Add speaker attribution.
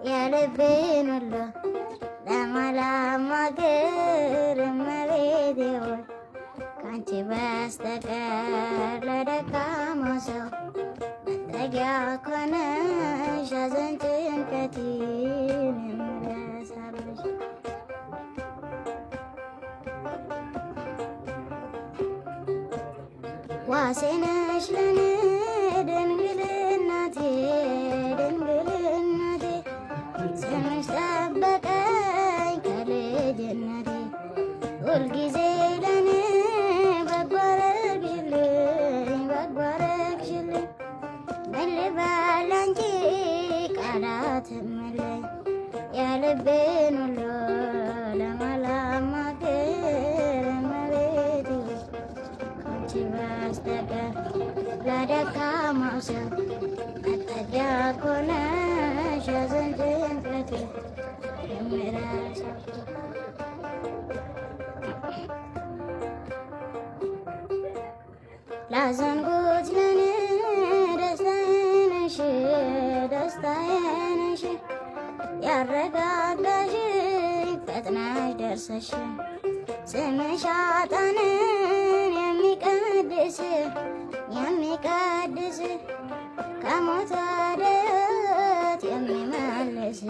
Speaker 1: የልቤን ሁሉ ለማላማክር እመቤቴ ሆይ ካንቺ በስተቀር ለደካማው ሰው መጠጊያ ኮነሽ ሐዘን ጭንቀቴን የምረሳብሽ ዋሴ ነሽ ለኔ ድንግል እናቴ ድንግል እናቴ ስምሽ ጠበቀኝ ከልጅነቴ ሁልጊዜ ለኔ በጎ አረግሽልኝ በጎ አረግሽልኝ ምን ልበል አንቺ ቃላት የለኝ የልቤን ሁሉ ለማላማክር እመቤቴ ካንቺ በስተቀር ለደካማው ሰው መጠጊያ ኮነሽ ሐዘን ጭንቀቴን የምረሳብሽ ላዘንኩት ለኔ ደስታዬ ነሽ ደስታዬ ነሽ ያረጋጋሽኝ ፈጥነሽ ደርሰሽ ስምሽ ኃጥአንን የሚቀድስ ከሞት ወደ ሕይወት የሚመልስ